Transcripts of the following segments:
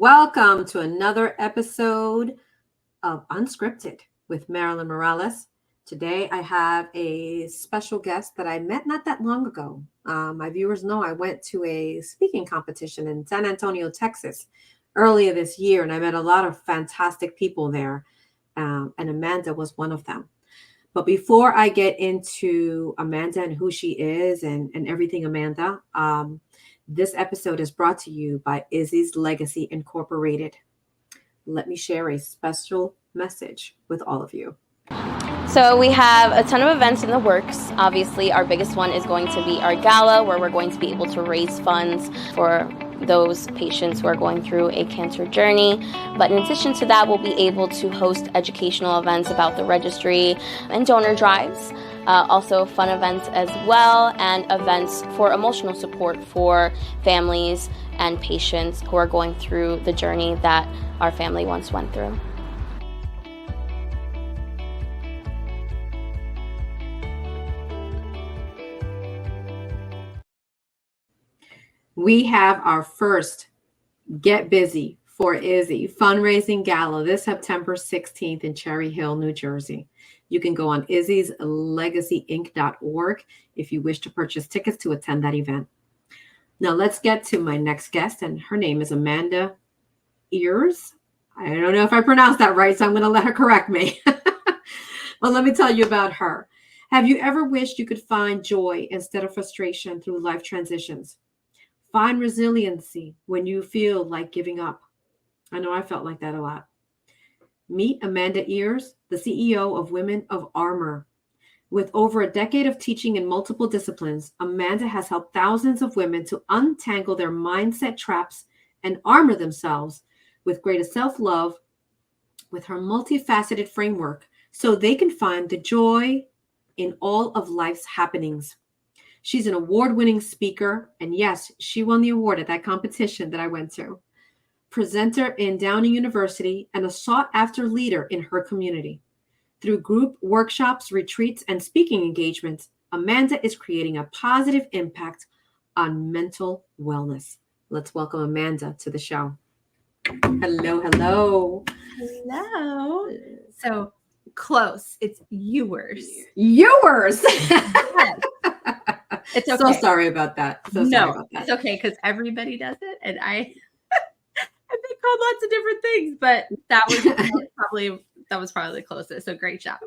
Welcome to another episode of Unscripted with Marilyn Morales. Today I have a special guest that I met not that long ago. My viewers know I went to a speaking competition in San Antonio, Texas earlier this year, and I met a lot of fantastic people there, and Amanda was one of them. But before I get into Amanda and who she is and everything Amanda, this episode is brought to you by Izzy's Legacy Incorporated. Let me share a special message with all of you. So we have a ton of events in the works. Obviously, our biggest one is going to be our gala, where we're going to be able to raise funds for those patients who are going through a cancer journey. But in addition to that, we'll be able to host educational events about the registry and donor drives. Also fun events as well, and events for emotional support for families and patients who are going through the journey that our family once went through. We have our first Get Busy for Izzy fundraising gala this September 16th in Cherry Hill, New Jersey. You can go on izzyslegacyinc.org if you wish to purchase tickets to attend that event. Now let's get to my next guest, and her name is Amanda Ewers. I don't know if I pronounced that right, so I'm going to let her correct me. Well, let me tell you about her. Have you ever wished you could find joy instead of frustration through life transitions? Find resiliency when you feel like giving up. I know I felt like that a lot. Meet Amanda Ewers, the CEO of Women of Armor. With over a decade of teaching in multiple disciplines, Amanda has helped thousands of women to untangle their mindset traps and armor themselves with greater self-love with her multifaceted framework so they can find the joy in all of life's happenings. She's an award-winning speaker, and yes, she won the award at that competition that I went to. Presenter in Downing University and a sought-after leader in her community. Through group workshops, retreats, and speaking engagements, Amanda is creating a positive impact on mental wellness. Let's welcome Amanda to the show. Hello, hello. Hello. So close. It's Ewers. Ewers. Yes. It's okay. So sorry about that. Sorry about that. It's okay because everybody does it, and I've been called lots of different things, but that was probably the closest. So great job.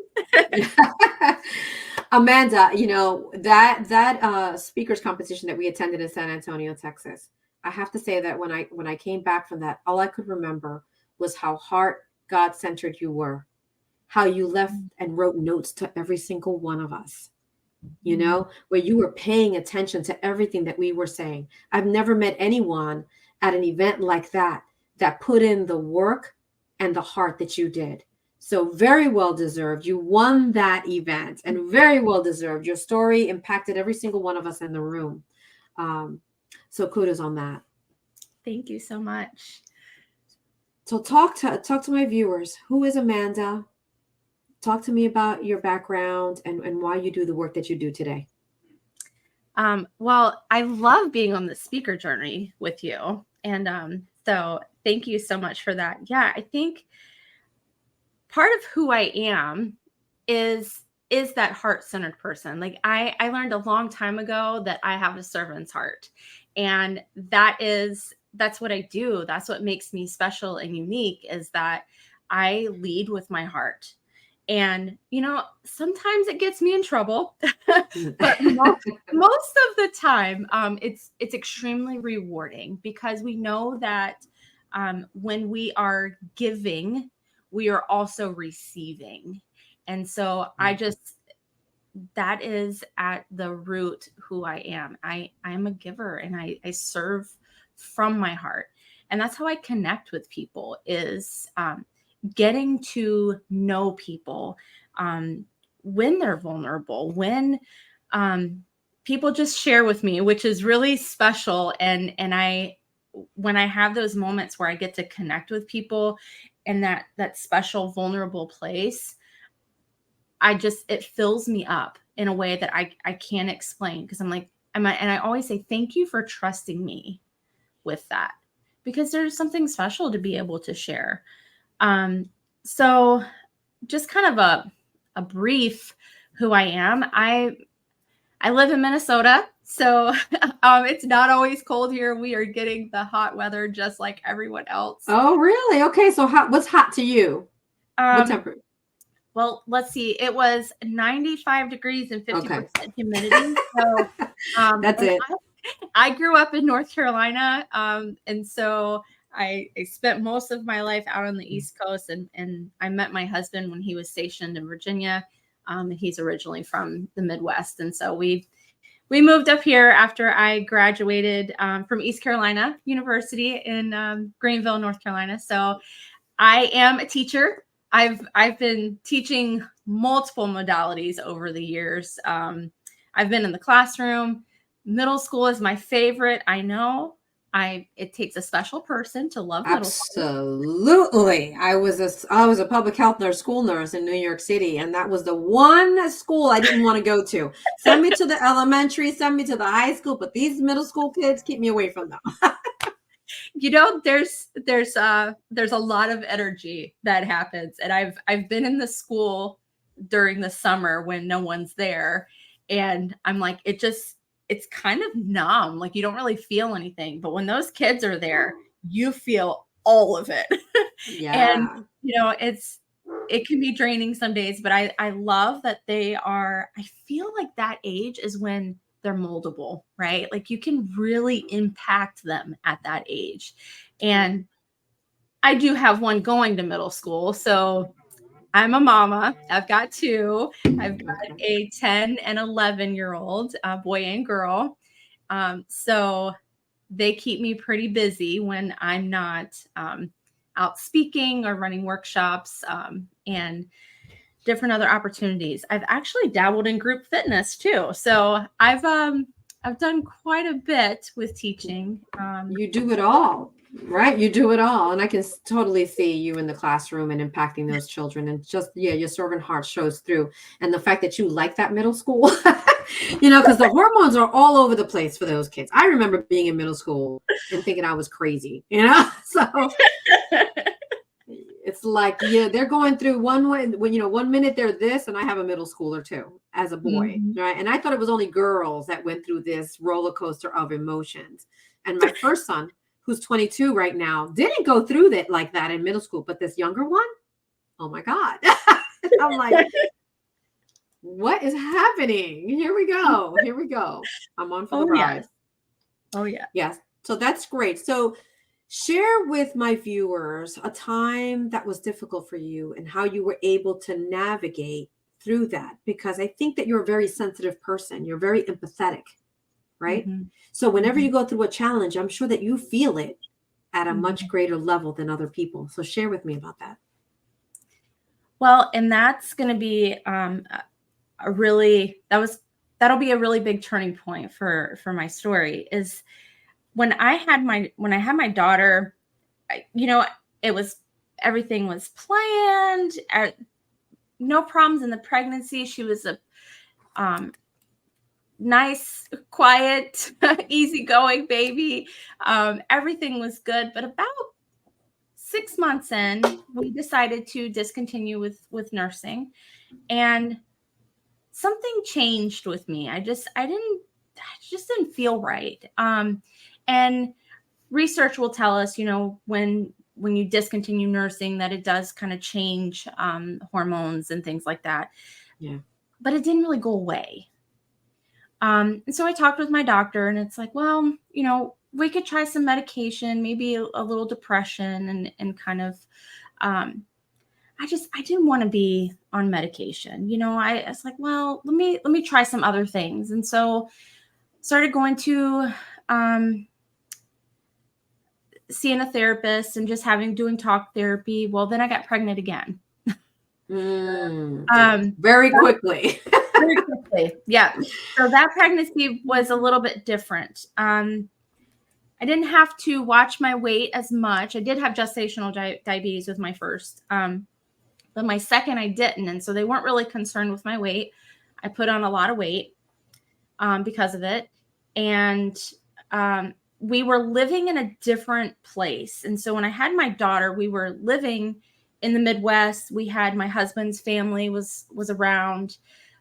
Amanda, you know, that speakers competition that we attended in San Antonio, Texas, I have to say that when I came back from that, all I could remember was how heart God-centered you were, how you left and wrote notes to every single one of us, you know, where you were paying attention to everything that we were saying. I've never met anyone at an event like that put in the work and the heart that you did. So very well deserved. You won that event, and very well deserved. Your story impacted every single one of us in the room. So kudos on that. Thank you so much. So talk to my viewers. Who is Amanda? Talk to me about your background and why you do the work that you do today. Well, I love being on the speaker journey with you. And so thank you so much for that. Yeah, I think part of who I am is that heart-centered person. Like I learned a long time ago that I have a servant's heart. And that's what I do. That's what makes me special and unique, is that I lead with my heart. And, you know, sometimes it gets me in trouble, but most of the time, it's extremely rewarding, because we know that when we are giving, we are also receiving. And so that is at the root who I am. I am a giver, and I serve from my heart. And that's how I connect with people, is getting to know people when they're vulnerable, when people just share with me, which is really special. And when I have those moments where I get to connect with people in that special, vulnerable place, it fills me up in a way that I can't explain, because I'm like, and I always say, thank you for trusting me with that. because there's something special to be able to share. So just kind of a brief who I am. I live in Minnesota, so it's not always cold here. We are getting the hot weather just like everyone else. Oh, really? Okay. So what's hot to you? What temperature? Well, let's see. It was 95 degrees and 50% humidity. So that's it. I grew up in North Carolina, and so I spent most of my life out on the East Coast, and I met my husband when he was stationed in Virginia. He's originally from the Midwest, and so we moved up here after I graduated from East Carolina University in Greenville, North Carolina. So I am a teacher. I've been teaching multiple modalities over the years. I've been in the classroom. Middle school is my favorite. I know. It takes a special person to love middle school. Absolutely. I was a public health nurse, school nurse in New York City, and that was the one school I didn't want to go to. Send me to the elementary, send me to the high school, but these middle school kids, keep me away from them. You know, there's a lot of energy that happens, and I've been in the school during the summer when no one's there, and I'm like, it's kind of numb. Like you don't really feel anything, but when those kids are there, you feel all of it. Yeah. And you know, it can be draining some days, but I love that I feel like that age is when they're moldable, right? Like you can really impact them at that age. And I do have one going to middle school. So I'm a mama. I've got two. I've got a 10 and 11-year-old, boy and girl. So they keep me pretty busy when I'm not out speaking or running workshops and different other opportunities. I've actually dabbled in group fitness too. So I've done quite a bit with teaching. You do it all, right? You do it all. And I can totally see you in the classroom and impacting those children. And just, your servant heart shows through. And the fact that you like that middle school, because the hormones are all over the place for those kids. I remember being in middle school and thinking I was crazy, so it's like, they're going through one way, when, 1 minute they're this, and I have a middle schooler too, as a boy, right? And I thought it was only girls that went through this roller coaster of emotions. And my first son, who's 22 right now, didn't go through that like that in middle school, but this younger one, oh my God. I'm like, what is happening? Here we go. I'm on for the ride. Yes. Oh yeah. Yes. So that's great. So share with my viewers a time that was difficult for you and how you were able to navigate through that, because I think that you're a very sensitive person. You're very empathetic, right? Mm-hmm. So whenever you go through a challenge, I'm sure that you feel it at a much greater level than other people. So share with me about that. Well, and that's going to be that'll be a really big turning point for my story. Is when I had my daughter, everything was planned. No problems in the pregnancy. She was a nice, quiet, easygoing baby. Everything was good. But about 6 months in, we decided to discontinue with nursing, and something changed with me. I just didn't feel right. And research will tell us, when you discontinue nursing, that it does kind of change hormones and things like that. Yeah. But it didn't really go away. And so I talked with my doctor, and it's like, well, we could try some medication, maybe a little depression, and kind of, I didn't want to be on medication. I was like, well, let me try some other things. And so started going to, seeing a therapist and just doing talk therapy. Well, then I got pregnant again. Very quickly. Very quickly. Yeah. So that pregnancy was a little bit different. I didn't have to watch my weight as much. I did have gestational diabetes with my first, but my second I didn't. And so they weren't really concerned with my weight. I put on a lot of weight because of it. And we were living in a different place. And so when I had my daughter, we were living in the Midwest. We had my husband's family was around,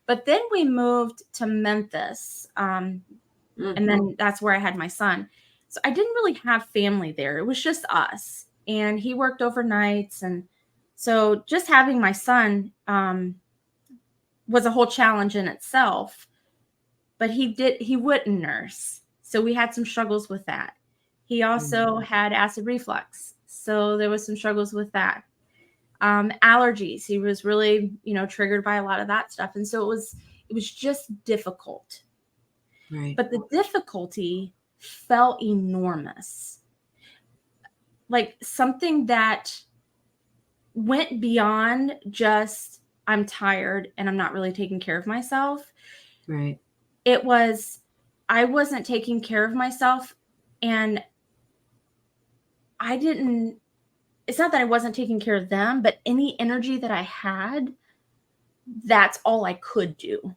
but then we moved to Memphis. And then that's where I had my son. So I didn't really have family there. It was just us. And he worked overnights. And so just having my son was a whole challenge in itself. But he wouldn't nurse. So we had some struggles with that. He also had acid reflux. So there was some struggles with that. Allergies. He was really, triggered by a lot of that stuff. And so it was just difficult. Right. But the difficulty felt enormous. Like something that went beyond just, I'm tired and I'm not really taking care of myself. Right. It was, I wasn't taking care of myself, and it's not that I wasn't taking care of them, but any energy that I had, that's all I could do.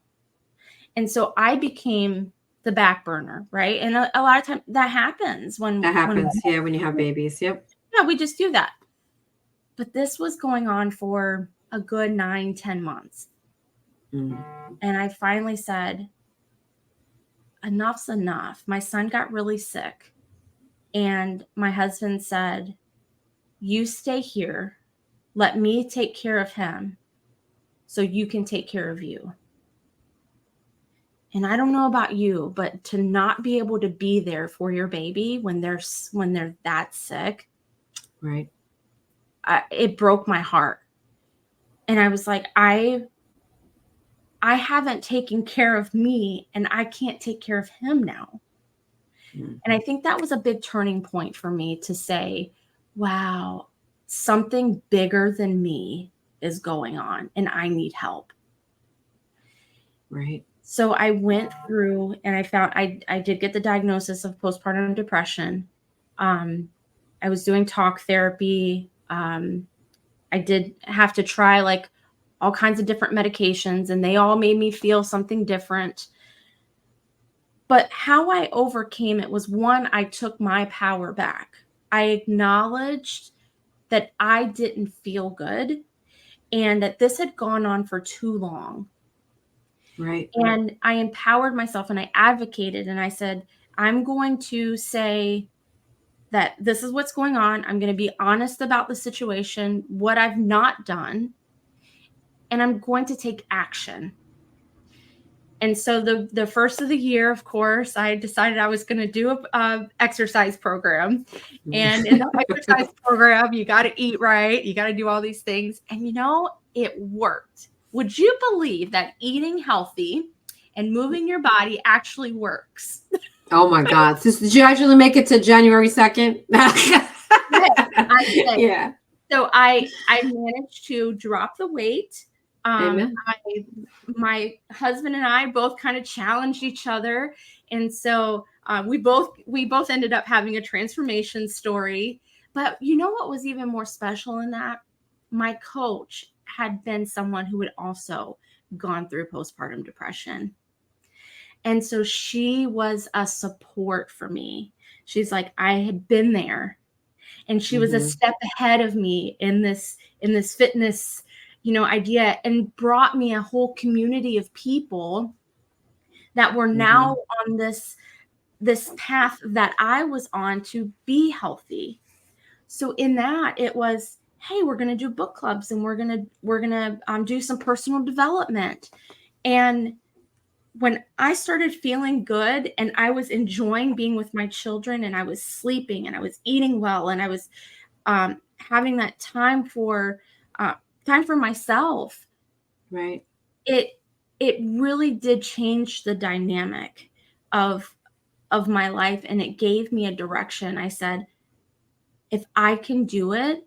And so I became the back burner, right? And a lot of times that happens when you have babies. Yep. Yeah, we just do that. But this was going on for a good 9-10 months. And I finally said, enough's enough. My son got really sick. And my husband said, you stay here. Let me take care of him so you can take care of you. And I don't know about you, but to not be able to be there for your baby when they're that sick, right? It broke my heart. And I was like, I haven't taken care of me, and I can't take care of him now. And I think that was a big turning point for me to say, wow, something bigger than me is going on, and I need help. Right. So I went through and I found I did get the diagnosis of postpartum depression. I was doing talk therapy. I did have to try like all kinds of different medications, and they all made me feel something different. But how I overcame it was, one, I took my power back. I acknowledged that I didn't feel good and that this had gone on for too long. Right. And I empowered myself and I advocated, and I said, I'm going to say that this is what's going on. I'm going to be honest about the situation, what I've not done, and I'm going to take action. And so the first of the year, of course, I decided I was going to do a exercise program. And in the exercise program, you got to eat right. You got to do all these things. And, it worked. Would you believe that eating healthy and moving your body actually works? Oh, my God. Did you actually make it to January 2nd? I did. Yeah. So I managed to drop the weight. My husband and I both kind of challenged each other. And so we both ended up having a transformation story. But you know what was even more special in that? My coach had been someone who had also gone through postpartum depression. And so she was a support for me. She's like, I had been there. And she was a step ahead of me in this fitness, idea, and brought me a whole community of people that were now on this path that I was on to be healthy. So in that, it was, hey, we're going to do book clubs, and we're going to do some personal development. And when I started feeling good and I was enjoying being with my children, and I was sleeping and I was eating well, and I was having that time for myself, right? It really did change the dynamic of my life, and it gave me a direction. I said, if I can do it,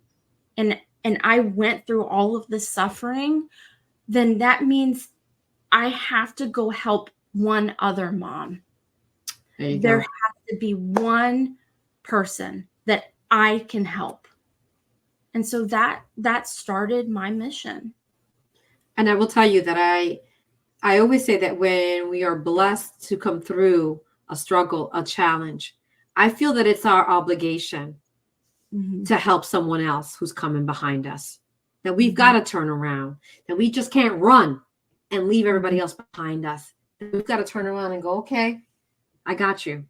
and I went through all of this suffering, then that means I have to go help one other mom. There has to be one person that I can help. And so that started my mission. And I will tell you that I always say that when we are blessed to come through a struggle, a challenge, I feel that it's our obligation Mm-hmm. to help someone else who's coming behind us, that we've got to turn around, that we just can't run and leave everybody else behind us. We've got to turn around and go, okay, I got you.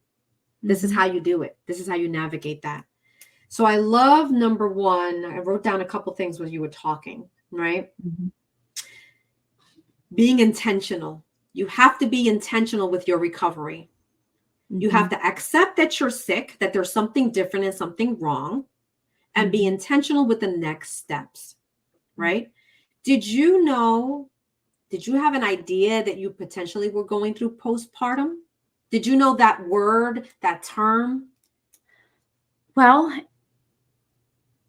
This is how you do it. This is how you navigate that. So I love number one. I wrote down a couple things when you were talking, right? Mm-hmm. Being intentional. You have to be intentional with your recovery. You have to accept that you're sick, that there's something different and something wrong, and be intentional with the next steps, right? Did you have an idea that you potentially were going through postpartum? Did you know that word, that term? Well,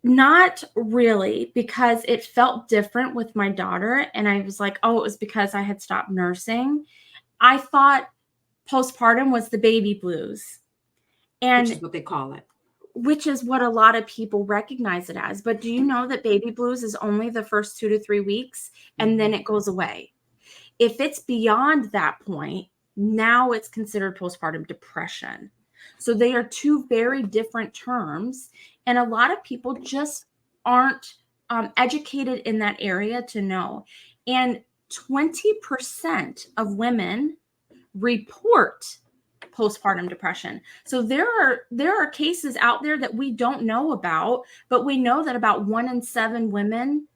not really, because it felt different with my daughter. And I was like, oh, it was because I had stopped nursing. I thought postpartum was the baby blues. And Which is what they call it. which is what a lot of people recognize it as. But do you know that baby blues is only the first 2 to 3 weeks and then it goes away? If it's beyond that point, now it's considered postpartum depression. So they are two very different terms. And a lot of people just aren't educated in that area to know. And 20% of women report postpartum depression. So there are cases out there that we don't know about, but we know that about 1 in 7 women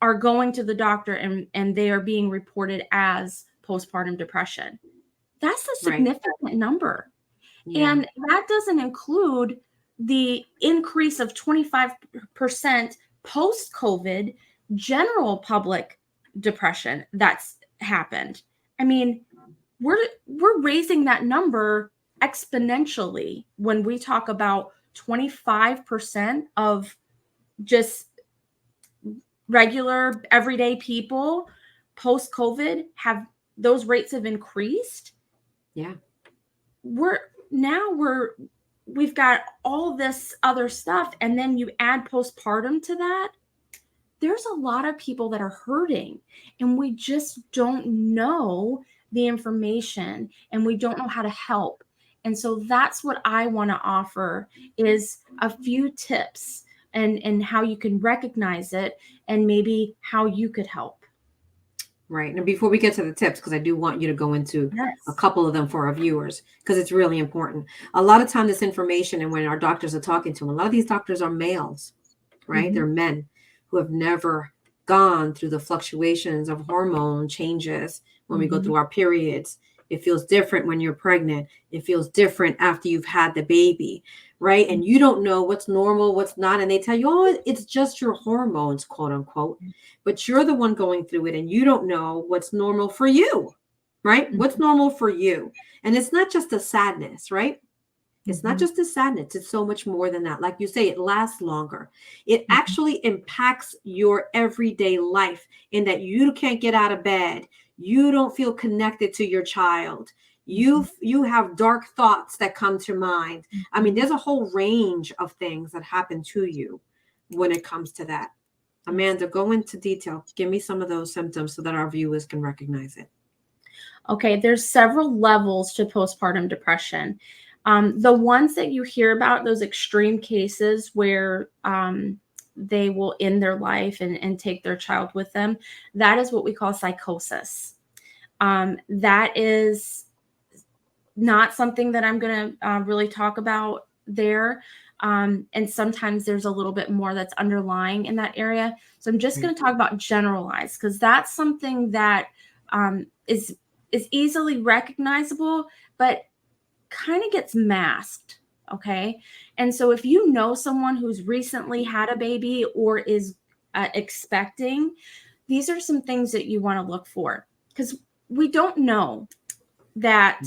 are going to the doctor and they are being reported as postpartum depression. That's a significant number. Yeah. And that doesn't include the increase of 25% post-COVID general public depression that's happened. I mean, we're raising that number exponentially when we talk about 25% of just regular everyday people post-COVID have those rates have increased. Yeah. We've got all this other stuff, and then you add postpartum to that. There's a lot of people that are hurting, and we just don't know the information, and we don't know how to help. And so that's what I want to offer is a few tips and how you can recognize it and maybe how you could help. Right. And before we get to the tips, because I do want you to go into Yes. a couple of them for our viewers, because it's really important. A lot of time this information, and when our doctors are talking to them, a lot of these doctors are males, right? They're men who have never gone through the fluctuations of hormone changes when we go through our periods. It feels different when you're pregnant. It feels different after you've had the baby, right? And you don't know what's normal, what's not. And they tell you, oh, it's just your hormones, quote unquote. But you're the one going through it and you don't know what's normal for you, right? What's normal for you. And it's not just a sadness, right? It's not just a sadness. It's so much more than that. Like you say, it lasts longer. It actually impacts your everyday life in that you can't get out of bed. You don't feel connected to your child. You have dark thoughts that come to mind. I mean, there's a whole range of things that happen to you when it comes to that. Amanda, go into detail. Give me some of those symptoms so that our viewers can recognize it. Okay, there's several levels to postpartum depression. The ones that you hear about, those extreme cases where they will end their life and take their child with them, that is what we call psychosis. That is not something that I'm going to really talk about there. And sometimes there's a little bit more that's underlying in that area. So I'm just going to talk about generalized, because that's something that is easily recognizable, but kind of gets masked. Okay. And so if you know someone who's recently had a baby or is expecting, these are some things that you want to look for, because we don't know that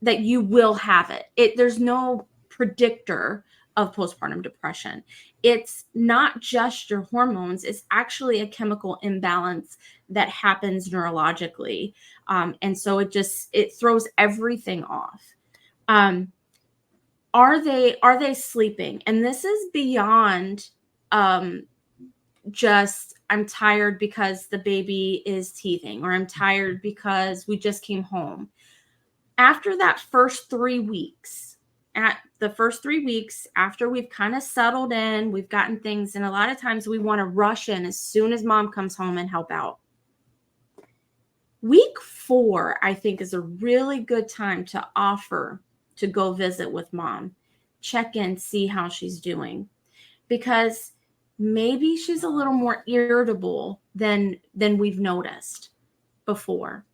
that you will have it. There's no predictor of postpartum depression. It's not just your hormones. It's actually a chemical imbalance that happens neurologically. And so it throws everything off. Are they sleeping? And this is beyond just I'm tired because the baby is teething, or I'm tired because we just came home. after that first 3 weeks, after we've kind of settled in, we've gotten things, and a lot of times we want to rush in as soon as mom comes home and help out. Week 4, I think, is a really good time to offer to go visit with mom, check in, see how she's doing, because maybe she's a little more irritable than we've noticed before.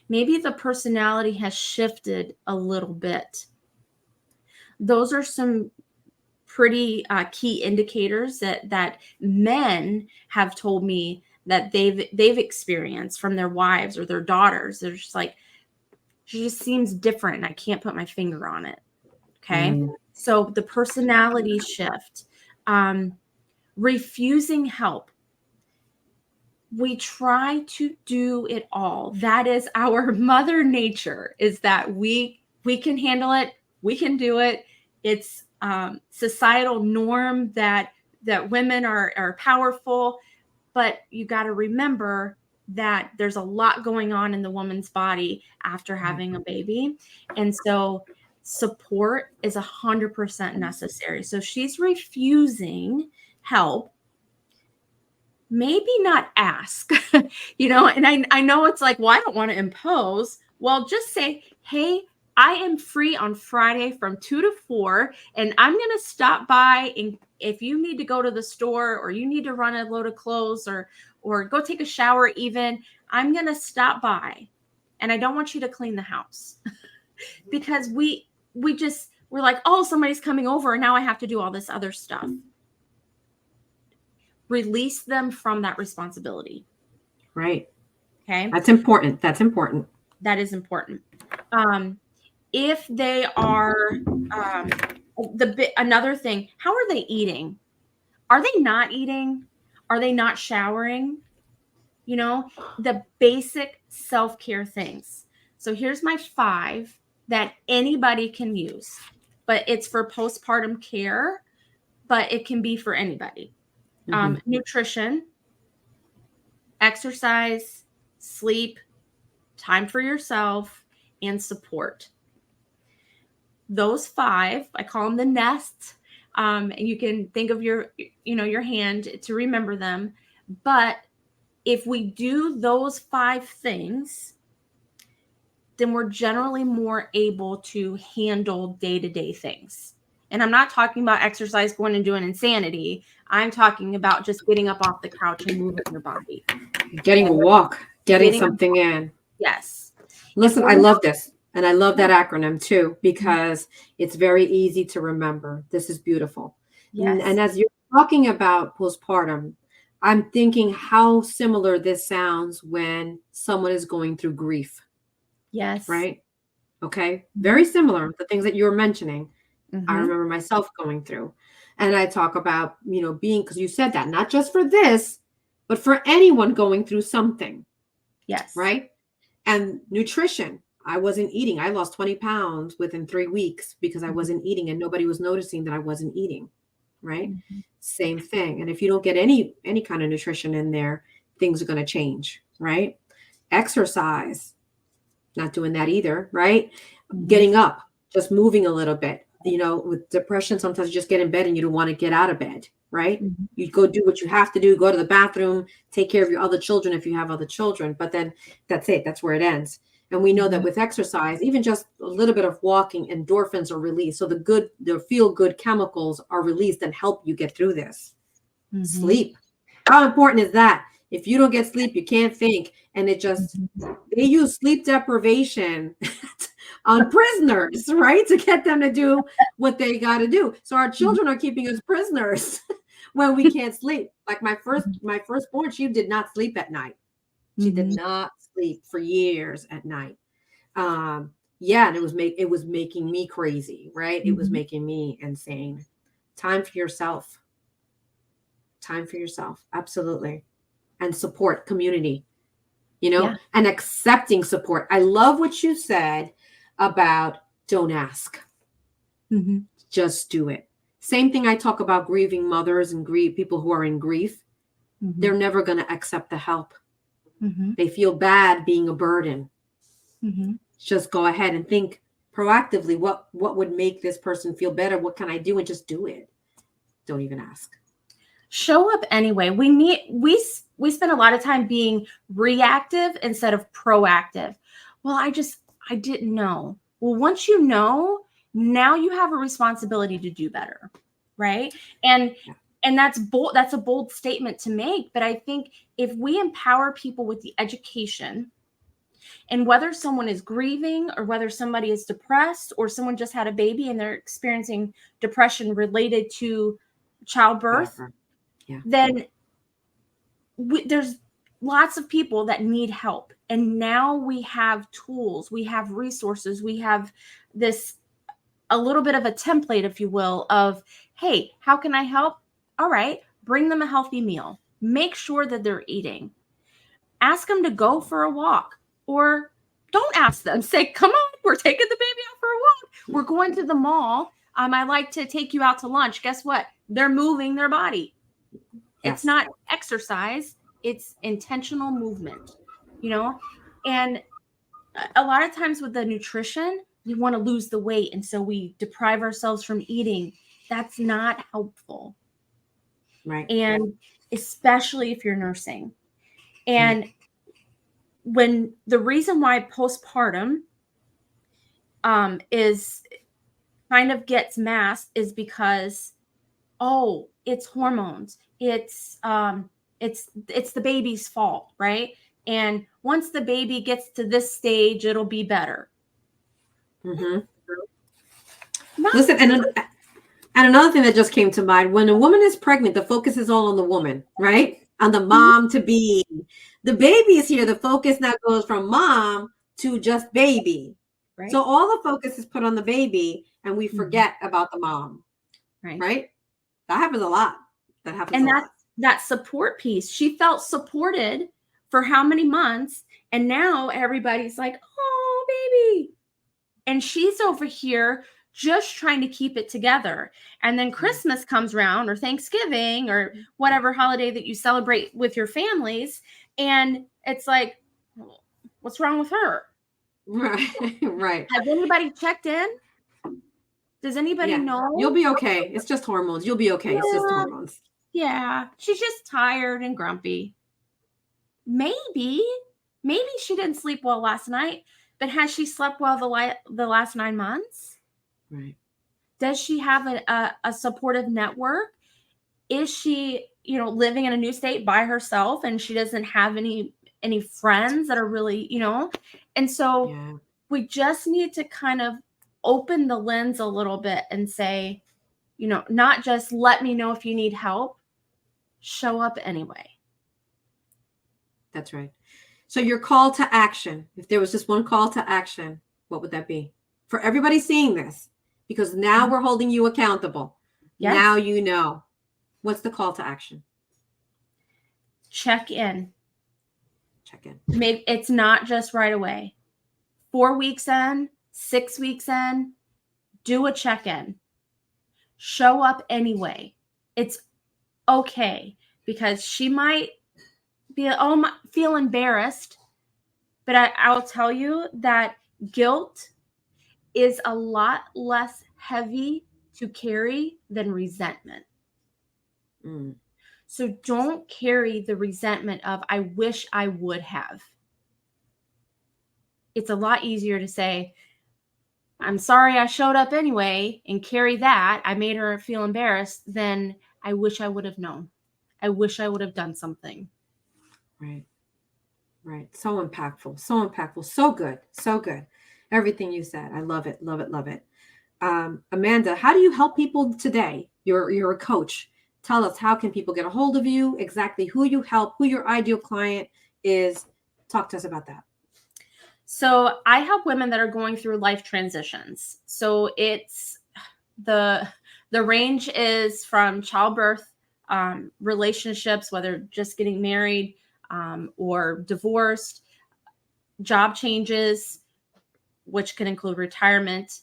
Maybe the personality has shifted a little bit. Those are some pretty key indicators that men have told me that they've experienced from their wives or their daughters. They're just like, she just seems different and I can't put my finger on it. Okay. So the personality shift, refusing help. We try to do it all. That is our mother nature, is that we can handle it. We can do it. It's societal norm that women are powerful, but you got to remember that there's a lot going on in the woman's body after having a baby. And so support is 100% necessary. So she's refusing help. Maybe not ask, and I know it's like, well, I don't want to impose. Well, just say, hey, I am free on Friday from 2 to 4, and I'm going to stop by. And if you need to go to the store or you need to run a load of clothes or go take a shower, even, I'm going to stop by, and I don't want you to clean the house because we're like, oh, somebody's coming over and now I have to do all this other stuff. Release them from that responsibility. Right. Okay. That's important. That is important. If they are, another thing, how are they eating? Are they not eating? Are they not showering? The basic self-care things. So here's my 5 that anybody can use, but it's for postpartum care, but it can be for anybody. Nutrition, exercise, sleep, time for yourself, and support. Those 5, I call them the nests. And you can think of your hand to remember them. But if we do those 5 things, then we're generally more able to handle day-to-day things. And I'm not talking about exercise, going and doing insanity. I'm talking about just getting up off the couch and moving your body. Getting a walk, getting something in. Yes. Listen, I love this. And I love that acronym too, because it's very easy to remember. This is beautiful. Yes. And as you're talking about postpartum, I'm thinking how similar this sounds when someone is going through grief. Yes. Right? Okay. Very similar. The things that you were mentioning. Mm-hmm. I remember myself going through. And I talk about, being, because you said that, not just for this, but for anyone going through something. Yes. Right? And nutrition. I wasn't eating. I lost 20 pounds within 3 weeks because I wasn't eating and nobody was noticing that I wasn't eating. Right? Mm-hmm. Same thing. And if you don't get any kind of nutrition in there, things are going to change. Right? Exercise. Not doing that either. Right? Mm-hmm. Getting up, just moving a little bit. With depression, sometimes you just get in bed and you don't want to get out of bed, right? Mm-hmm. You go do what you have to do, go to the bathroom, take care of your other children if you have other children, but then that's it. That's where it ends. And we know that with exercise, even just a little bit of walking, endorphins are released. So the feel-good chemicals are released and help you get through this. Mm-hmm. Sleep. How important is that? If you don't get sleep, you can't think. And they use sleep deprivation on prisoners, right? To get them to do what they got to do. So our children are keeping us prisoners when we can't sleep. Like my firstborn, she did not sleep at night. She did not sleep for years at night. And it was making me crazy, right? It was making me insane. Time for yourself. Absolutely. And support community, and accepting support. I love what you said about don't ask. Mm-hmm. Just do it. Same thing I talk about grieving mothers and people who are in grief. Mm-hmm. They're never going to accept the help. Mm-hmm. They feel bad being a burden. Mm-hmm. just go ahead and think proactively, what would make this person feel better? What can I do? And just do it. Don't even ask. Show up anyway. We spend a lot of time being reactive instead of proactive. Well, I didn't know. Well, once you know, now you have a responsibility to do better, right? And that's bold. That's a bold statement to make. But I think if we empower people with the education, and whether someone is grieving or whether somebody is depressed or someone just had a baby and they're experiencing depression related to childbirth, then there's lots of people that need help. And now we have tools, we have resources, we have a little bit of a template, if you will, of, hey, how can I help? All right, bring them a healthy meal. Make sure that they're eating. Ask them to go for a walk, or don't ask them. Say, come on, we're taking the baby out for a walk. We're going to the mall. I like to take you out to lunch. Guess what? They're moving their body. It's not exercise. It's intentional movement, and a lot of times with the nutrition, we want to lose the weight. And so we deprive ourselves from eating. That's not helpful. Right. And especially if you're nursing. And when the reason why postpartum is kind of gets masked is because, it's hormones. It's the baby's fault, right? And once the baby gets to this stage, it'll be better. Mm-hmm. Listen, and another thing that just came to mind, when a woman is pregnant, the focus is all on the woman, right? On the mom to be. The baby is here. The focus now goes from mom to just baby. Right. So all the focus is put on the baby, and we forget about the mom. Right? That happens a lot. And that support piece. She felt supported for how many months, and now everybody's like, oh, baby. And she's over here just trying to keep it together. And then Christmas comes around, or Thanksgiving, or whatever holiday that you celebrate with your families. And it's like, what's wrong with her? Right. Has anybody checked in? Does anybody know? You'll be okay. It's just hormones. You'll be okay. It's just hormones. Yeah. She's just tired and grumpy. Maybe she didn't sleep well last night, but has she slept well the last 9 months? Right. Does she have a supportive network? Is she, living in a new state by herself and she doesn't have any friends that are really, and so we just need to kind of open the lens a little bit and say, not just let me know if you need help, show up anyway. That's right. So your call to action, if there was just one call to action, what would that be? For everybody seeing this, because now we're holding you accountable. Yes. Now you know. What's the call to action? Check in. Maybe it's not just right away. 4 weeks in, 6 weeks in, do a check-in. Show up anyway. It's okay, because she might feel embarrassed, but I'll tell you that guilt is a lot less heavy to carry than resentment. So don't carry the resentment of, I wish I would have. It's a lot easier to say, I'm sorry I showed up anyway, and carry that. I made her feel embarrassed, than I wish I would have known. I wish I would have done something. Right. So impactful. So good. Everything you said. I love it. Amanda, how do you help people today? You're a coach. Tell us, how can people get a hold of you, exactly who you help, who your ideal client is. Talk to us about that. So I help women that are going through life transitions. So it's the range is from childbirth, relationships, whether just getting married or divorced, job changes, which can include retirement,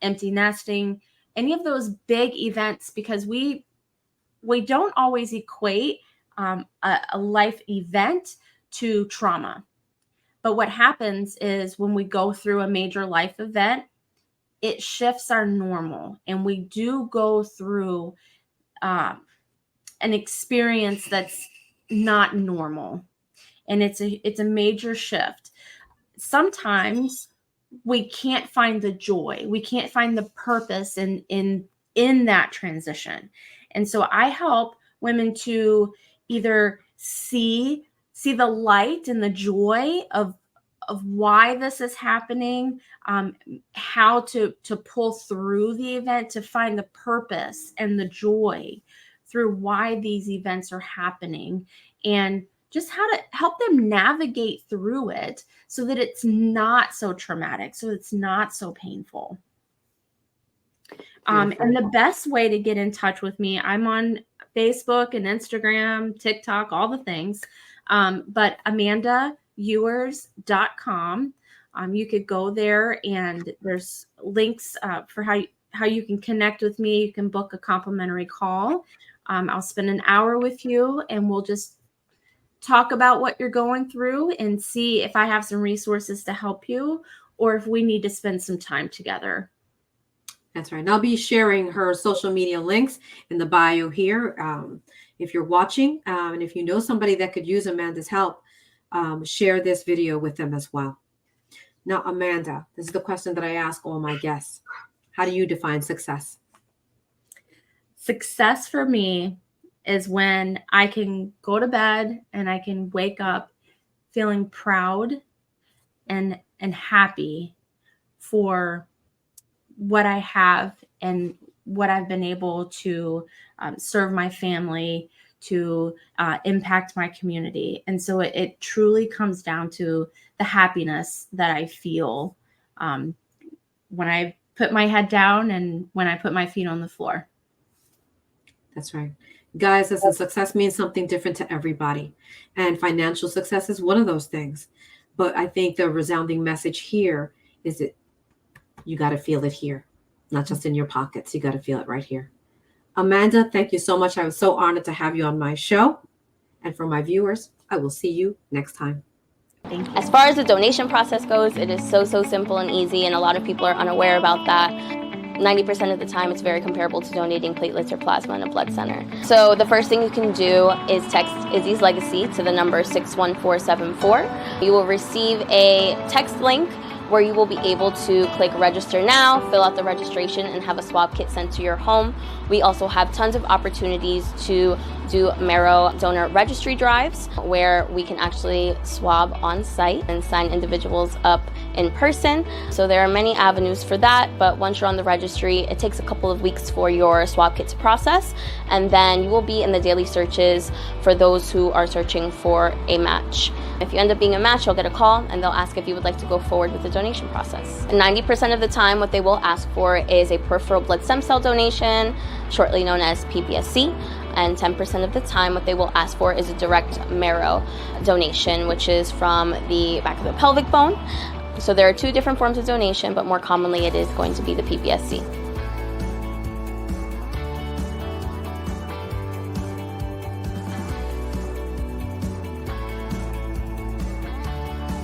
empty nesting, any of those big events, because we don't always equate a life event to trauma. But what happens is when we go through a major life event, it shifts our normal, and we do go through an experience that's not normal, and it's a major shift. Sometimes we can't find the joy, we can't find the purpose in that transition, and so I help women to either see the light and the joy of why this is happening, how to pull through the event, to find the purpose and the joy through why these events are happening, and just how to help them navigate through it so that it's not so traumatic, so it's not so painful. And the best way to get in touch with me, I'm on Facebook and Instagram, TikTok, all the things. But AmandaEwers.com. You could go there, and there's links for how you can connect with me. You can book a complimentary call. I'll spend an hour with you, and we'll just talk about what you're going through and see if I have some resources to help you, or if we need to spend some time together. That's right. And I'll be sharing her social media links in the bio here. If you're watching, and if you know somebody that could use Amanda's help, share this video with them as well. Now, Amanda, this is the question that I ask all my guests. How do you define success? Success for me is when I can go to bed and I can wake up feeling proud and happy for what I have and what I've been able to serve my family, to impact my community. And so it truly comes down to the happiness that I feel when I put my head down and when I put my feet on the floor. That's right. Guys, listen, success means something different to everybody. And financial success is one of those things. But I think the resounding message here is that you got to feel it here, not just in your pockets. You got to feel it right here. Amanda, thank you so much. I was so honored to have you on my show. And for my viewers, I will see you next time. Thank you. As far as the donation process goes, it is so simple and easy, and a lot of people are unaware about that. 90% of the time, it's very comparable to donating platelets or plasma in a blood center. So the first thing you can do is text Izzy's Legacy to the number 61474. You will receive a text link where you will be able to click register now, fill out the registration, and have a swab kit sent to your home. We also have tons of opportunities to do marrow donor registry drives where we can actually swab on site and sign individuals up in person. So there are many avenues for that, but once you're on the registry, it takes a couple of weeks for your swab kit to process, and then you will be in the daily searches for those who are searching for a match. If you end up being a match, you'll get a call and they'll ask if you would like to go forward with the donation process. 90% of the time, what they will ask for is a peripheral blood stem cell donation, shortly known as PBSC. And 10% of the time, what they will ask for is a direct marrow donation, which is from the back of the pelvic bone. So there are two different forms of donation, but more commonly it is going to be the PBSC.